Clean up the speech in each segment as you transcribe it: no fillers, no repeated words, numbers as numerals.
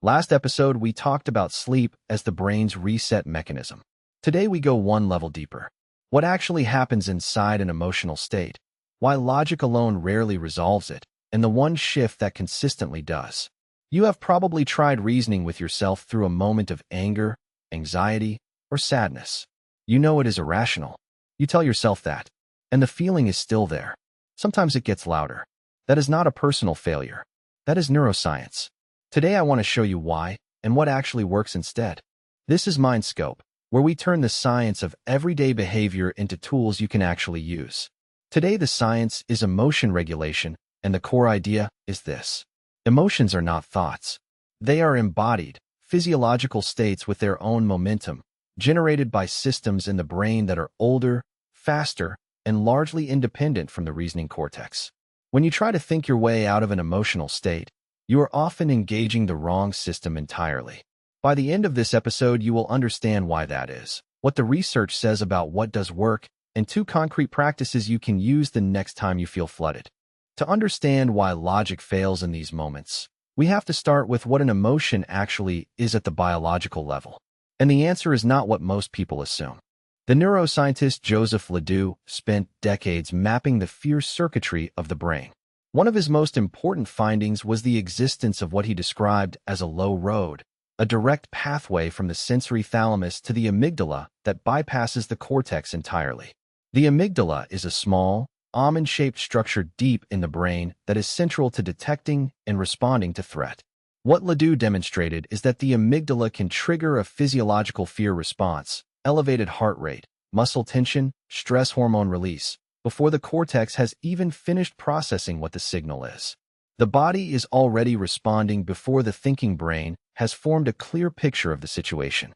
Last episode, we talked about sleep as the brain's reset mechanism. Today, we go one level deeper. What actually happens inside an emotional state? Why logic alone rarely resolves it, and the one shift that consistently does. You have probably tried reasoning with yourself through a moment of anger, anxiety, or sadness. You know it is irrational. You tell yourself that, and the feeling is still there. Sometimes it gets louder. That is not a personal failure. That is neuroscience. Today I want to show you why and what actually works instead. This is MindScope, where we turn the science of everyday behavior into tools you can actually use. Today the science is emotion regulation, and the core idea is this. Emotions are not thoughts. They are embodied, physiological states with their own momentum, generated by systems in the brain that are older, faster, and largely independent from the reasoning cortex. When you try to think your way out of an emotional state, you are often engaging the wrong system entirely. By the end of this episode, you will understand why that is, what the research says about what does work, and 2 concrete practices you can use the next time you feel flooded. To understand why logic fails in these moments, we have to start with what an emotion actually is at the biological level. And the answer is not what most people assume. The neuroscientist Joseph LeDoux spent decades mapping the fear circuitry of the brain. One of his most important findings was the existence of what he described as a low road, a direct pathway from the sensory thalamus to the amygdala that bypasses the cortex entirely. The amygdala is a small, almond-shaped structure deep in the brain that is central to detecting and responding to threat. What LeDoux demonstrated is that the amygdala can trigger a physiological fear response, elevated heart rate, muscle tension, stress hormone release, before the cortex has even finished processing what the signal is. The body is already responding before the thinking brain has formed a clear picture of the situation.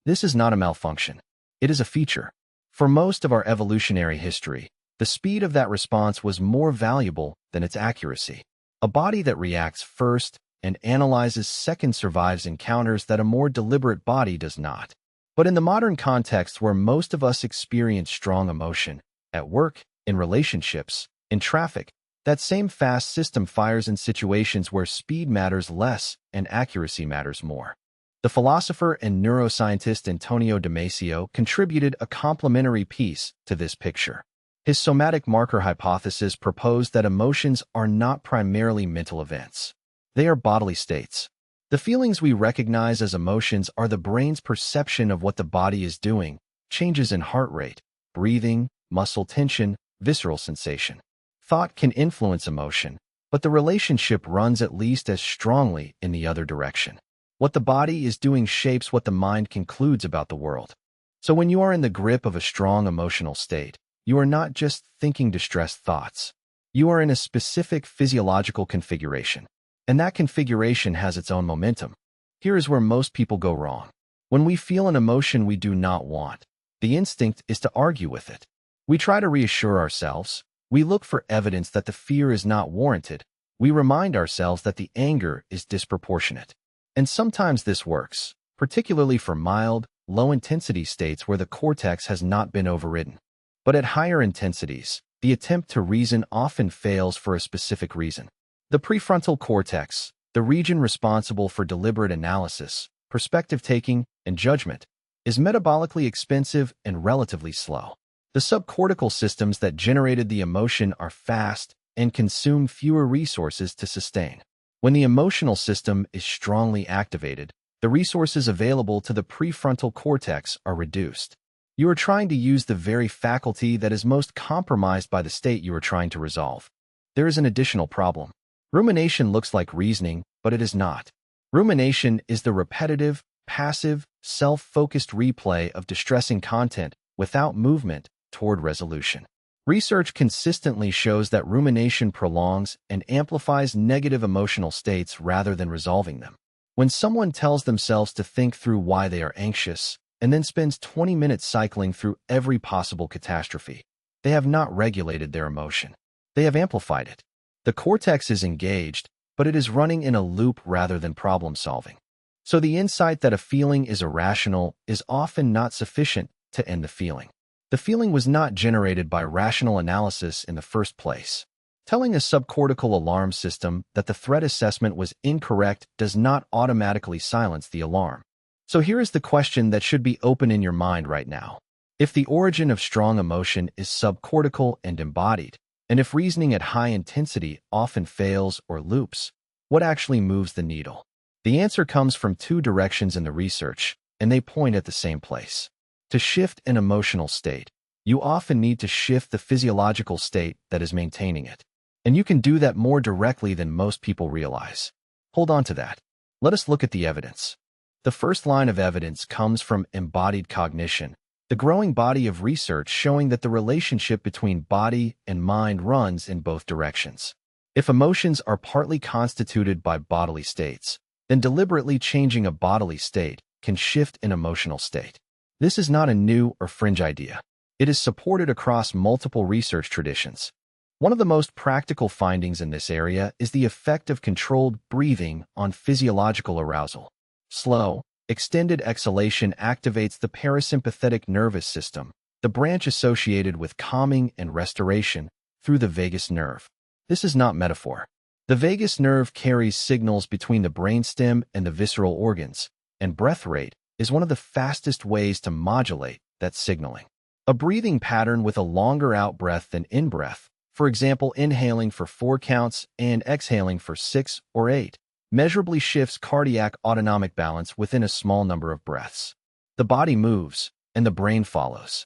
This is not a malfunction. It is a feature. For most of our evolutionary history, the speed of that response was more valuable than its accuracy. A body that reacts first and analyzes second survives encounters that a more deliberate body does not. But in the modern context where most of us experience strong emotion, at work, in relationships, in traffic, that same fast system fires in situations where speed matters less and accuracy matters more. The philosopher and neuroscientist Antonio Damasio contributed a complementary piece to this picture. His somatic marker hypothesis proposed that emotions are not primarily mental events. They are bodily states. The feelings we recognize as emotions are the brain's perception of what the body is doing, changes in heart rate, breathing, muscle tension, visceral sensation. Thought can influence emotion, but the relationship runs at least as strongly in the other direction. What the body is doing shapes what the mind concludes about the world. So when you are in the grip of a strong emotional state, you are not just thinking distressed thoughts. You are in a specific physiological configuration. And that configuration has its own momentum. Here is where most people go wrong. When we feel an emotion we do not want, the instinct is to argue with it. We try to reassure ourselves. We look for evidence that the fear is not warranted. We remind ourselves that the anger is disproportionate. And sometimes this works, particularly for mild, low-intensity states where the cortex has not been overridden. But at higher intensities, the attempt to reason often fails for a specific reason. The prefrontal cortex, the region responsible for deliberate analysis, perspective-taking, and judgment, is metabolically expensive and relatively slow. The subcortical systems that generated the emotion are fast and consume fewer resources to sustain. When the emotional system is strongly activated, the resources available to the prefrontal cortex are reduced. You are trying to use the very faculty that is most compromised by the state you are trying to resolve. There is an additional problem. Rumination looks like reasoning, but it is not. Rumination is the repetitive, passive, self-focused replay of distressing content without movement toward resolution. Research consistently shows that rumination prolongs and amplifies negative emotional states rather than resolving them. When someone tells themselves to think through why they are anxious and then spends 20 minutes cycling through every possible catastrophe, they have not regulated their emotion. They have amplified it. The cortex is engaged, but it is running in a loop rather than problem-solving. So the insight that a feeling is irrational is often not sufficient to end the feeling. The feeling was not generated by rational analysis in the first place. Telling a subcortical alarm system that the threat assessment was incorrect does not automatically silence the alarm. So here is the question that should be open in your mind right now. If the origin of strong emotion is subcortical and embodied, and if reasoning at high intensity often fails or loops, what actually moves the needle? The answer comes from two directions in the research, and they point at the same place. To shift an emotional state, you often need to shift the physiological state that is maintaining it. And you can do that more directly than most people realize. Hold on to that. Let us look at the evidence. The first line of evidence comes from embodied cognition, the growing body of research showing that the relationship between body and mind runs in both directions. If emotions are partly constituted by bodily states, then deliberately changing a bodily state can shift an emotional state. This is not a new or fringe idea. It is supported across multiple research traditions. One of the most practical findings in this area is the effect of controlled breathing on physiological arousal. Slow, extended exhalation activates the parasympathetic nervous system, the branch associated with calming and restoration, through the vagus nerve. This is not metaphor. The vagus nerve carries signals between the brainstem and the visceral organs, and breath rate is one of the fastest ways to modulate that signaling. A breathing pattern with a longer out-breath than in-breath, for example, inhaling for 4 counts and exhaling for 6 or 8, measurably shifts cardiac autonomic balance within a small number of breaths. The body moves, and the brain follows.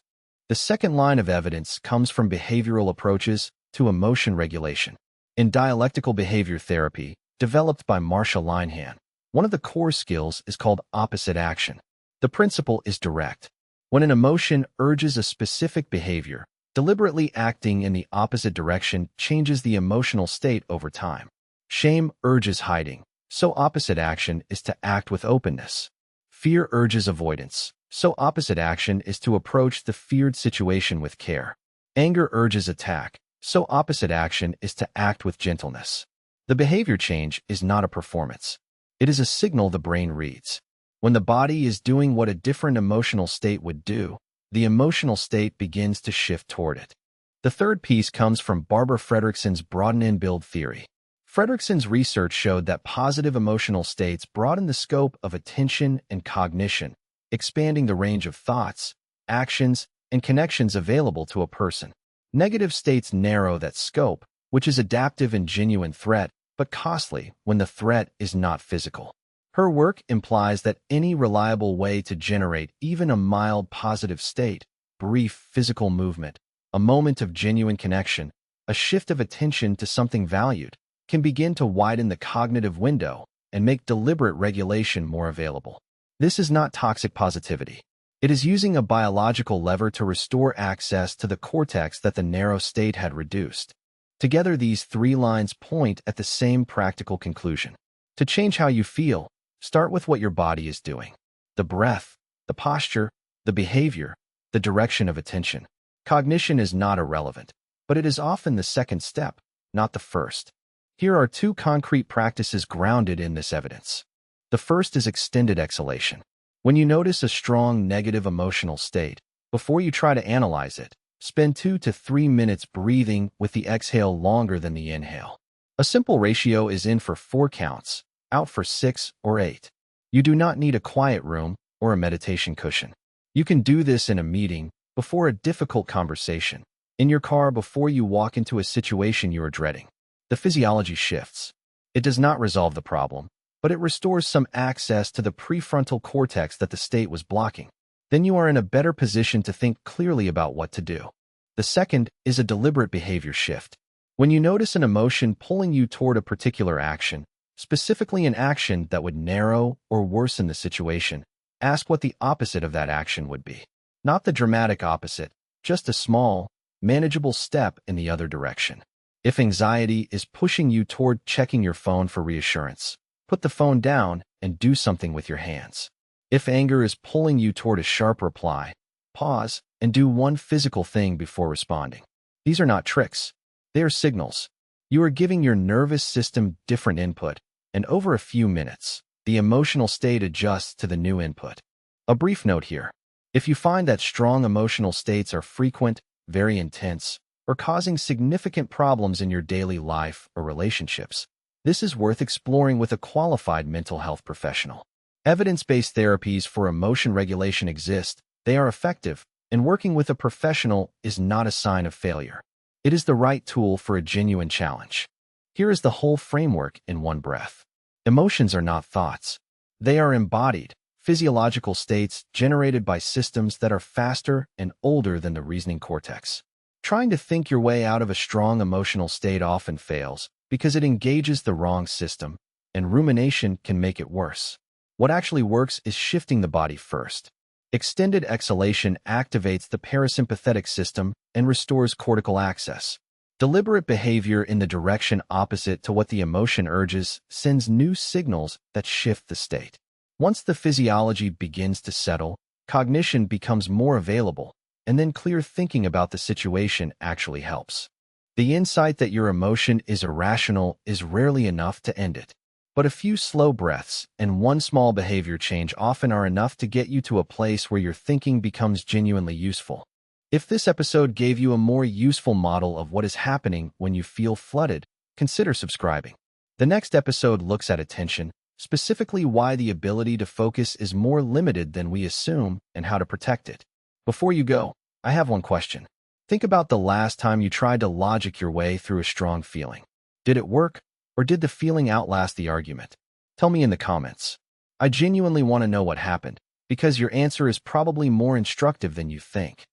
The second line of evidence comes from behavioral approaches to emotion regulation. In dialectical behavior therapy, developed by Marsha Linehan, one of the core skills is called opposite action. The principle is direct. When an emotion urges a specific behavior, deliberately acting in the opposite direction changes the emotional state over time. Shame urges hiding, so opposite action is to act with openness. Fear urges avoidance, so opposite action is to approach the feared situation with care. Anger urges attack, so opposite action is to act with gentleness. The behavior change is not a performance. It is a signal the brain reads. When the body is doing what a different emotional state would do, the emotional state begins to shift toward it. The third piece comes from Barbara Fredrickson's broaden-and-build theory. Fredrickson's research showed that positive emotional states broaden the scope of attention and cognition, expanding the range of thoughts, actions, and connections available to a person. Negative states narrow that scope, which is adaptive in genuine threat, but costly when the threat is not physical. Her work implies that any reliable way to generate even a mild positive state, brief physical movement, a moment of genuine connection, a shift of attention to something valued, can begin to widen the cognitive window and make deliberate regulation more available. This is not toxic positivity. It is using a biological lever to restore access to the cortex that the narrow state had reduced. Together, these three lines point at the same practical conclusion. To change how you feel, start with what your body is doing. The breath, the posture, the behavior, the direction of attention. Cognition is not irrelevant, but it is often the second step, not the first. Here are two concrete practices grounded in this evidence. The first is extended exhalation. When you notice a strong negative emotional state, before you try to analyze it, spend 2 to 3 minutes breathing with the exhale longer than the inhale. A simple ratio is in for 4 counts, out for 6 or 8. You do not need a quiet room or a meditation cushion. You can do this in a meeting, before a difficult conversation, in your car before you walk into a situation you are dreading. The physiology shifts. It does not resolve the problem, but it restores some access to the prefrontal cortex that the state was blocking. Then you are in a better position to think clearly about what to do. The second is a deliberate behavior shift. When you notice an emotion pulling you toward a particular action, specifically an action that would narrow or worsen the situation, ask what the opposite of that action would be. Not the dramatic opposite, just a small, manageable step in the other direction. If anxiety is pushing you toward checking your phone for reassurance, put the phone down and do something with your hands. If anger is pulling you toward a sharp reply, pause and do one physical thing before responding. These are not tricks. They are signals. You are giving your nervous system different input, and over a few minutes, the emotional state adjusts to the new input. A brief note here. If you find that strong emotional states are frequent, very intense, or causing significant problems in your daily life or relationships, this is worth exploring with a qualified mental health professional. Evidence-based therapies for emotion regulation exist, they are effective, and working with a professional is not a sign of failure. It is the right tool for a genuine challenge. Here is the whole framework in one breath. Emotions are not thoughts. They are embodied, physiological states generated by systems that are faster and older than the reasoning cortex. Trying to think your way out of a strong emotional state often fails because it engages the wrong system, and rumination can make it worse. What actually works is shifting the body first. Extended exhalation activates the parasympathetic system and restores cortical access. Deliberate behavior in the direction opposite to what the emotion urges sends new signals that shift the state. Once the physiology begins to settle, cognition becomes more available, and then clear thinking about the situation actually helps. The insight that your emotion is irrational is rarely enough to end it. But a few slow breaths and one small behavior change often are enough to get you to a place where your thinking becomes genuinely useful. If this episode gave you a more useful model of what is happening when you feel flooded, consider subscribing. The next episode looks at attention, specifically why the ability to focus is more limited than we assume and how to protect it. Before you go, I have one question. Think about the last time you tried to logic your way through a strong feeling. Did it work, or did the feeling outlast the argument? Tell me in the comments. I genuinely want to know what happened, because your answer is probably more instructive than you think.